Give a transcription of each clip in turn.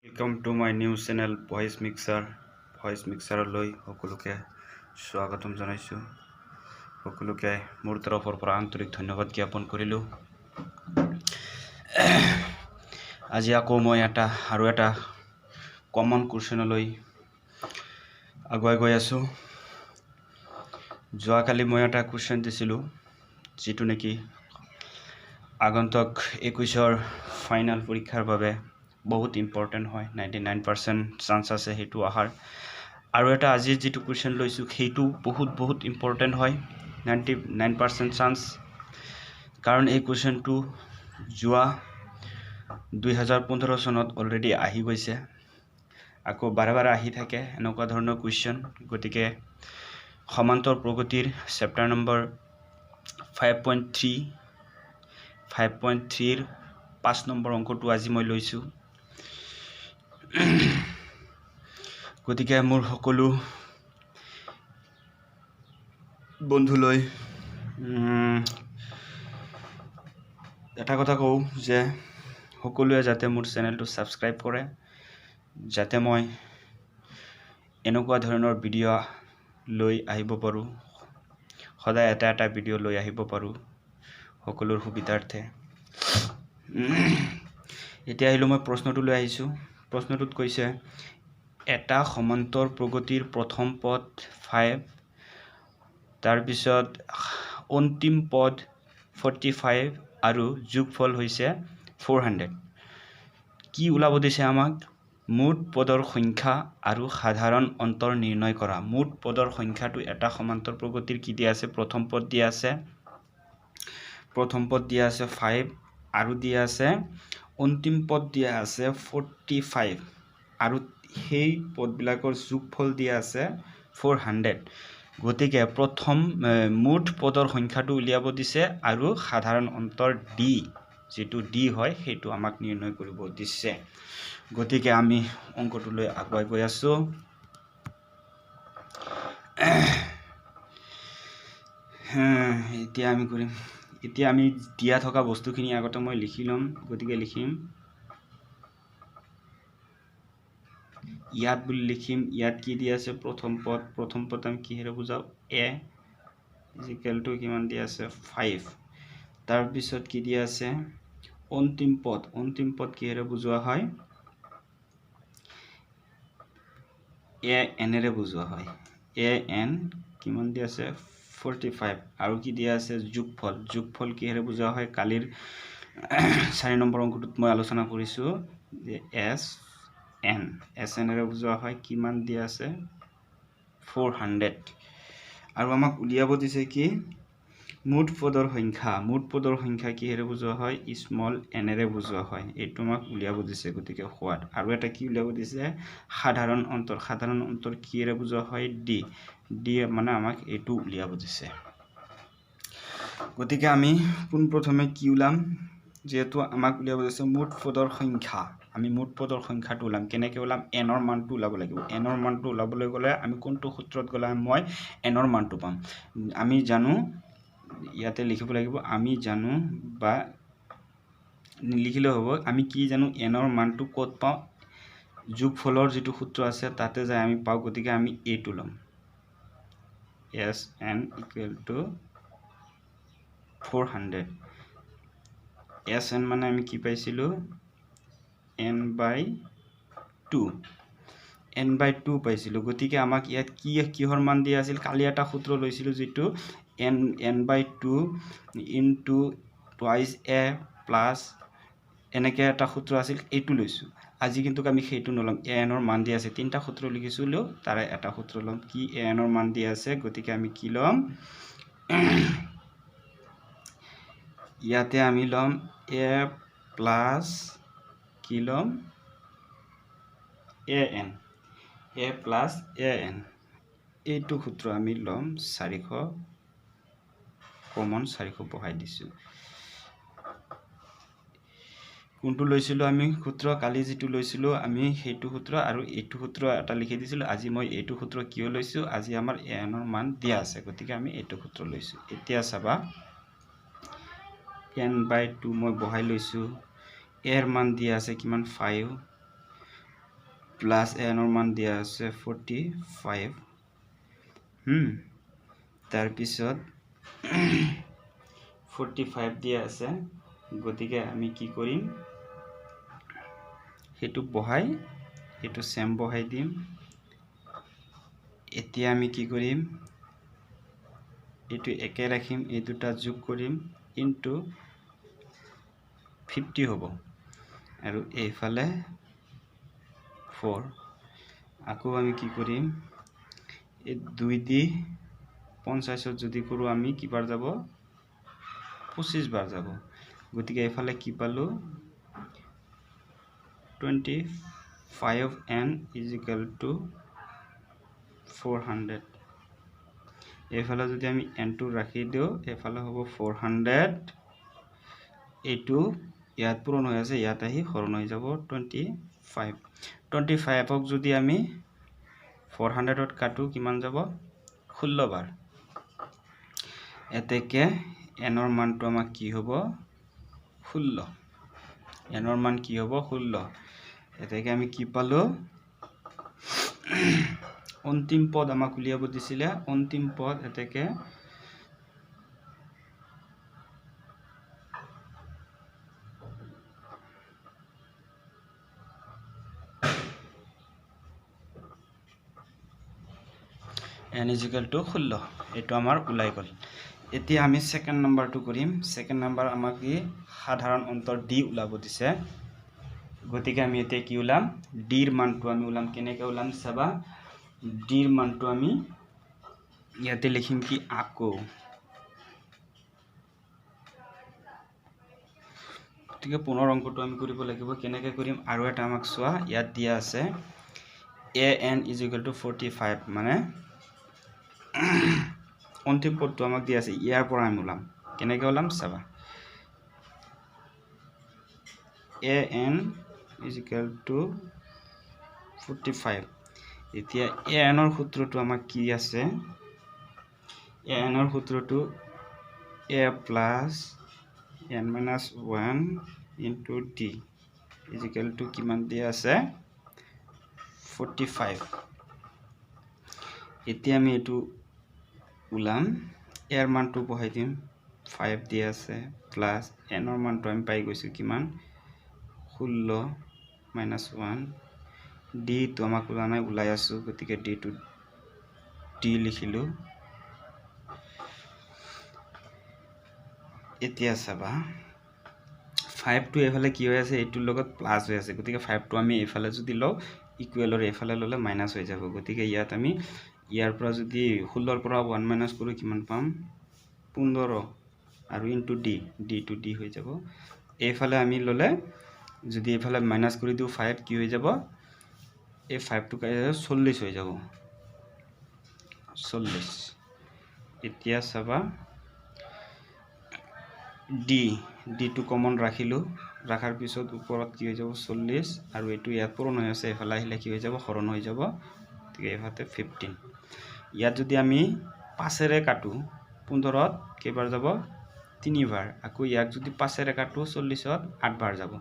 Welcome to my new channel Voice Mixer লৈ সকলোকে স্বাগতম জনাইছো সকলোকে মোৰ তৰফৰ পৰা আন্তৰিক ধন্যবাদ জ্ঞাপন কৰিলো আজি আকৌ মই এটা কমন কোৱেশ্চন লৈ আগুৱাই গৈ আছো যোৱাকালি মই এটা কোৱেশ্চন দিছিলো যেটো নেকি আগন্তুক 21ৰ ফাইনাল পৰীক্ষাৰ বাবে बहुत इम्पोर्टेंट है 99% चांस আছে হেতু আহাৰ আৰু এটা আজি যেটো কোৱেশ্চন লৈছো হেতু বহুত ইম্পৰ্টেন্ট হয় 99% চান্স কাৰণ এই কোৱেশ্চনটো জুৱা 2015 চনত অলৰেডি আহি গৈছে আকৌ বাৰে আহি থাকে এনেকুৱা ধৰণৰ কোৱেশ্চন গতিকে সমান্তৰ প্ৰগতিৰ চেপ্টাৰ নম্বৰ 5.3 ৰ 5 নম্বৰ অংকটো আজি মই লৈছো গতিকে মোৰ সকলো বন্ধুলৈ এটা কথা কও যে সকলোৱে যাতে মোৰ চেনেলটো সাবস্ক্ৰাইব কৰে যাতে মই এনেকুৱা ধৰণৰ ভিডিও লৈ আহিব পাৰো সদায় এটা ভিডিও লৈ আহিব পাৰো সকলোৰ সুবিধাৰ্থে এতিয়া আহিলো মই প্ৰশ্নটো লৈ আহিছো প্ৰশ্নটোত কৈছে এটা সমান্তৰ প্ৰগতিৰ প্ৰথম পদ 5 তাৰ পিছত অন্তিম পদ 45 আৰু যোগফল হৈছে 400 কি উলাব দিছে আমাক মুঠ পদৰ সংখ্যা আৰু সাধাৰণ অন্তৰ নিৰ্ণয় কৰা মুঠ পদৰ সংখ্যাটো এটা সমান্তৰ প্ৰগতিৰ কি দিয়া আছে প্ৰথম পদ দিয়া আছে 5 আৰু দিয়া আছে অন্তিম পদ দিয়া আছে 45 আৰু সেই পদবিলাকৰ যোগফল দিয়া আছে 400 গতিকে প্ৰথম মুঠ পদৰ সংখ্যাটো উলিয়াব দিছে আৰু সাধাৰণ অন্তৰ d যেটো d হয় হেতু আমাক নিৰ্ণয় কৰিব দিছে গতিকে আমি অংকটো লৈ আগুৱাই গৈ আছো এতিয়া আমি দিয়া থকা বস্তুখিনি আগতে মই লিখি লম গতিকে লিখিম ইয়াত বুলি লিখিম ইয়াত কি দিয়া আছে প্ৰথম পদ আমি কিহেৰে বুজাও a = কিমান দিয়া আছে 5 তাৰ পিছত কি দিয়া আছে অন্তিম পদ কিহেৰে বুজোৱা হয় a n ৰে বুজোৱা হয় a n কিমান দিয়া আছে 45 আৰু কি দিয়া আছে যোগফল কিহেৰে বুজোৱা হয় কালিৰ 4 নম্বৰ অংকটোত মই আলোচনা কৰিছো যে SN ৰে বুজোৱা হয় কিমান দিয়া আছে 400 আৰু আমাক উলিয়াব দিছে কি মুঠ পদৰ সংখ্যা কিহেৰে বুজোৱা হয় স্মল n ৰে বুজোৱা হয় এটো আমাক উলিয়াব দিছে গতিকে হোৱাট আৰু এটা কি উলিয়াব দিছে সাধাৰণ অন্তৰ কিহেৰে বুজোৱা হয় d মানে আমাক এটো উলিয়াব দিছে গতিকে আমি পোন প্ৰথমে কি উলাম যেহেতু আমাক উলিয়াব দিছে মুঠ পদৰ সংখ্যা আমি মুঠ পদৰ সংখ্যাটো উলাম কেনেকৈ উলাম n ৰ মানটো উলাব লাগিব n ৰ মানটো উলাবলৈ গলে আমি কোনটো সূত্ৰত গলে মই n ৰ মানটো পাম আমি জানো ইয়াতে লিখিব লাগিব আমি জানো বা লিখিলে হ'ব আমি কি জানো n ৰ মানটো ক'ত পাও যোগফলৰ যেটো সূত্ৰ আছে তাতে যায় আমি পাও গতিকে আমি এটো লম SN = 400 SN মানে আমি কি পাইছিলো n/2 পাইছিলো গতিকে আমাক ইয়াত কিহৰ মান দিয়া আছিল কালি এটা সূত্ৰ লৈছিলো যেটো n/2 * twice a plus এনেকে এটা সূত্ৰ আছিল এটো লৈছো আজি কিন্তু আমি সেইটো নলম n ৰ মান দিয়া আছে তিনটা সূত্ৰ লিখিছিলো তাৰে এটা সূত্ৰ লম কি n ৰ মান দিয়া আছে গতিকে আমি কি লম ইয়াতে আমি লম a plus কি লম an এইটো সূত্ৰ আমি লম 400 কমন 400 বহাই দিছো কোনটো লৈছিলো আমি সূত্ৰ কালি যেটো লৈছিলো আমি হেতু সূত্ৰ আৰু এইটো সূত্ৰ এটা লিখি দিছিলো আজি মই এইটো সূত্ৰ কিয় লৈছো আজি আমাৰ n ৰ মান দিয়া আছে গতিকে আমি এইটো সূত্ৰ লৈছো এতিয়া চাবা n/2 মই বহাই লৈছো a ৰ মান দিয়া আছে কিমান 5 প্লাস এনৰ মান দিয়া আছে 45 তাৰ পিছত 45 দিয়া আছে গতিকে আমি কি কৰিম হেতু বহাই হেতু সেম বহাই দিম এতিয়া আমি কি কৰিম এটো একে ৰাখিম এই দুটা যোগ কৰিম ইনটু 50 হ'ব আৰু এইফালে 4 আকৌ আমি কি কৰিম এই 2 দি 50 যদি কৰো আমি কি বাৰ যাব 25 বাৰ যাব গতিকে এইফালে কি পালো 25n = 400 এইফালে যদি আমি n2 ৰাখি দিও এইফালে হ'ব 400 এইটো ইয়াত পূৰণ হৈ আছে ইয়াত আহি হৰণ হৈ যাব 25 ক যদি আমি 400 ত কাটো কিমান যাব 16 বাৰ এতেকে nৰ মানটো আমাক কি হ'ব 16 nৰ মান কি হ'ব 16 এতেকে আমি কি পালো অন্তিম পদ আমাক উলিয়াব দিছিলে অন্তিম পদ এতেকে n = 16 এটো আমাৰ উলাই গল এতিয়া আমি সেকেন্ড নাম্বাৰটো কৰিম সেকেন্ড নাম্বাৰ আমাক কি সাধাৰণ অন্তৰ d উলাব দিছে গতিকে আমি এতিয়া কি উলাম d ৰ মানটো আমি উলাম কেনেকৈ উলাম চাবা d ৰ মানটো আমি ইয়াতে লিখিম কি আকৌ গতিকে পুনৰ অংকটো আমি কৰিব লাগিব কেনেকৈ কৰিম আৰু এটা আমাক চোৱা ইয়াত দিয়া আছে an = 45 মানে অন্তিম পদটো আমাক দিয়া আছে ইয়াৰ পৰা আমি উলাম কেনেকৈ উলাম চাবা an = 45 এতিয়া an ৰ সূত্ৰটো আমাক কি আছে an ৰ সূত্ৰটো a + n - 1 * d = কিমান দিয়া আছে 45 এতিয়া আমি এটো উলাম এৰ মানটো বহাই দিম 5 দিয়া আছে প্লাস n ৰ মানটো আমি পাই গৈছো কিমান 16 - 1 d তো আমাক উলা নাই উলাই আছো গতিকে d টো d লিখিলো এতিয়া চাবা 5 টো এফালে কি হৈ আছে এটোৰ লগত প্লাস হৈ আছে গতিকে 5 টো আমি এফালে যদি লও ইকুৱেলৰ এফালে ললে মাইনাস হৈ যাব গতিকে ইয়াত আমি ইয়াৰ পৰা যদি 16 ৰ পৰা 1 মাইনাস কৰো কিমান পাম 15 আৰু into d d to d হৈ যাব এফালে আমি ললে যদি এফালে মাইনাস কৰি দিও 5 কি হৈ যাব এই 5 টো 40 হৈ যাব 40 এতিয়া চাবা d টো কমন ৰাখিলো ৰাখাৰ পিছত ওপৰত কি হৈ যাব 40 আৰু এটো ইয়াত পূৰণ হৈ আছে এফালে আহিলে কি হৈ যাব হৰণ হৈ যাব ঠিক এফাতে 15 ইয়াত যদি আমি 5 এৰে কাটো 15 ত কেইবাৰ যাব 3 বাৰ আকৌ ইয়াক যদি 5 এৰে কাটো 40 ত 8 বাৰ যাব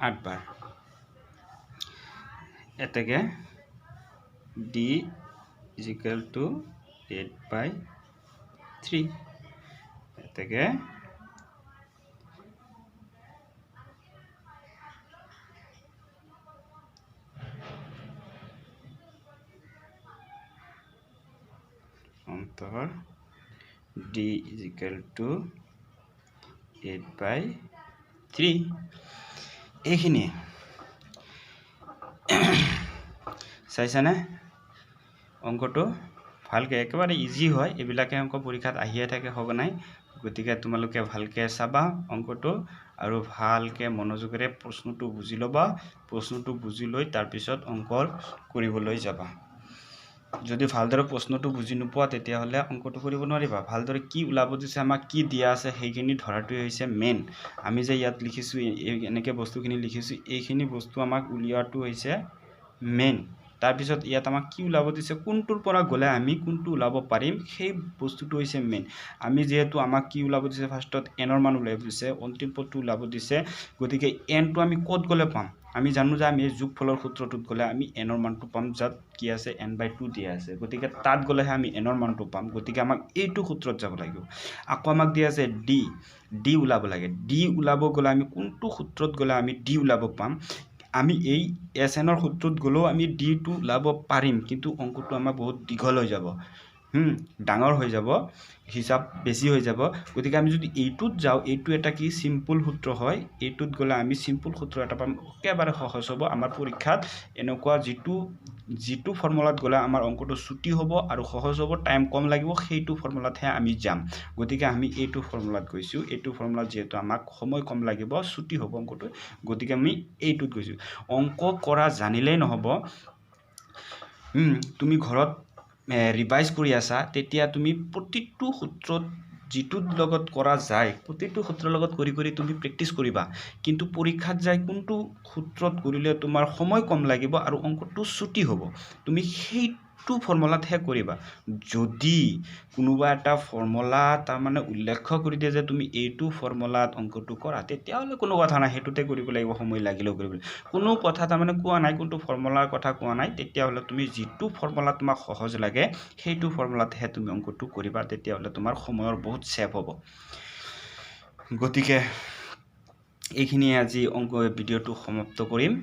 8 বাৰ এতেকে d = 8/3 এতেকে অন্তৰ d = 8/3 এইখিনি চাইছানে অঙ্কটো ভালকে একেবাৰে ইজি হয় এবিলাকে অঙ্ক পৰীক্ষাত আহিয়ে থাকে হ'ব নাই গতিকে তোমালোকে ভালকে চাবা অঙ্কটো আৰু ভালকে মনোযোগেৰে প্ৰশ্নটো বুজি লবা প্ৰশ্নটো বুজি লৈ তাৰ পিছত অঙ্ক কৰিবলৈ যাবা যদি ভালদৰে প্ৰশ্নটো বুজি নোপোৱা তেতিয়া হলে অঙ্কটো কৰিব নোৱাৰিবা ভালদৰে কি উলাব দিছে আমাক কি দিয়া আছে সেইখিনি ধৰাটোই হৈছে মেইন আমি যে ইয়াত লিখিছো এনেকে বস্তুখিনি লিখিছো এইখিনি বস্তু আমাক উলিয়াটো হৈছে মেইন তাৰপিছত ইয়াত আমাক কি ওলাব দিছে কোনটোৰ পৰা গ'লে আমি কোনটো ওলাব পাৰিম সেই বস্তুটো হৈছে মেইন আমি যেহেতু আমাক কি ওলাব দিছে ফাৰ্ষ্টত এনৰ মান ওলাব দিছে অন্তিম পদটো ওলাব দিছে গতিকে এনটো আমি ক'ত গ'লে পাম আমি জানো যে আমি যোগফলৰ সূত্ৰটোত গ'লে আমি এনৰ মানটো পাম যাত কি আছে n/2 দিয়া আছে গতিকে তাত গ'লেহে আমি এনৰ মানটো পাম গতিকে আমাক এইটো সূত্ৰত যাব লাগিব আকৌ আমাক দিয়া আছে ডি ওলাব লাগে ডি ওলাব গ'লে আমি কোনটো সূত্ৰত গ'লে আমি ডি ওলাব পাম আমি এই এছএনৰ সূত্ৰত গ'লেও আমি ডিটো ওলাব পাৰিম কিন্তু অংকটো আমাৰ বহুত দীঘল হৈ যাব ডাঙৰ হৈ যাব হিসাব বেছি হৈ যাব গতিকে আমি যদি এইটোত যাও এইটো এটা কি সিম্পল সূত্ৰ হয় এইটোত গ'লে আমি সিম্পল সূত্ৰ এটা পাম একেবাৰে সহজ হ'ব আমাৰ পৰীক্ষাত এনেকুৱা যিটো ফৰ্মুলাত গ'লে আমাৰ অংকটো ছুটি হ'ব আৰু সহজ হ'ব টাইম কম লাগিব সেইটো ফৰ্মুলাতহে আমি যাম গতিকে আমি এইটো ফৰ্মুলাত গৈছো এইটো ফৰ্মুলাত যেহেতু আমাক সময় কম লাগিব ছুটি হ'ব অংকটো গতিকে আমি এইটোত গৈছো অংক কৰা জানিলেই নহ'ব তুমি ঘৰত ৰিভাইজ কৰি আছা তেতিয়া তুমি প্ৰতিটো সূত্ৰত যিটোৰ লগত কৰা যায় প্ৰতিটো সূত্ৰৰ লগত কৰি তুমি প্ৰেক্টিছ কৰিবা কিন্তু পৰীক্ষাত যায় কোনটো সূত্ৰত কৰিলে তোমাৰ সময় কম লাগিব আৰু অংকটো ছুটি হ'ব তুমি সেইটো ফৰ্মুলাতহে কৰিবা যদি কোনোবা এটা ফৰ্মুলা তাৰ মানে উল্লেখ কৰি দিয়ে যে তুমি এইটো ফৰ্মুলাত অংকটো কৰা তেতিয়াহ'লে কোনো কথা নাই হেতুতে কৰিব লাগিব সময় লাগিলেও কৰিব কোনো কথা তাৰ মানে কোৱা নাই কোনটো ফৰ্মুলাৰ কথা কোৱা নাই তেতিয়াহ'লে তুমি যিটো ফৰ্মুলা তোমাক সহজ লাগে সেইটো ফৰ্মুলাতহে তুমি অংকটো কৰিবা তেতিয়াহ'লে তোমাৰ সময়ৰ বহুত সেভ হ'ব গতিকে এইখিনিয়ে আজি অংক ভিডিঅ'টো সমাপ্ত কৰিম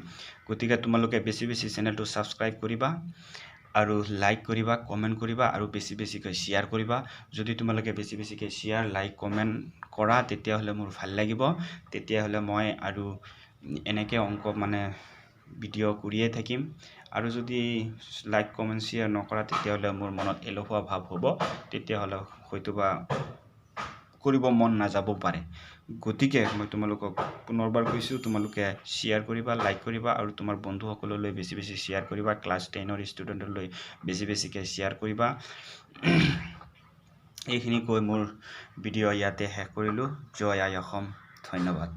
গতিকে তোমালোকে বেছি চেনেলটো সাবস্ক্ৰাইব কৰিবা আৰু লাইক কৰিবা কমেন্ট কৰিবা আৰু বেছিকৈ শেয়াৰ কৰিবা যদি তোমালোকে বেছিকৈ শেয়াৰ লাইক কমেন্ট কৰা তেতিয়াহ'লে মোৰ ভাল লাগিব তেতিয়াহ'লে মই আৰু এনেকৈ অংক মানে ভিডিঅ' কৰিয়ে থাকিম আৰু যদি লাইক কমেন্ট শেয়াৰ নকৰা তেতিয়াহ'লে মোৰ মনত এলহুৱা ভাৱ হ'ব তেতিয়াহ'লে হয়তোবা কৰিব মন নাযাব পাৰে গতিকে মই তোমালোকক পুনৰবাৰ কৈছো তোমালোকে শেয়াৰ কৰিবা লাইক কৰিবা আৰু তোমাৰ বন্ধুসকললৈ বেছি শেয়াৰ কৰিবা ক্লাছ 10ৰ ষ্টুডেণ্টলৈ বেছিকৈ শেয়াৰ কৰিবা এইখিনি কৈ মোৰ ভিডিঅ' ইয়াতে শেষ কৰিলো জয় আই অসম ধন্যবাদ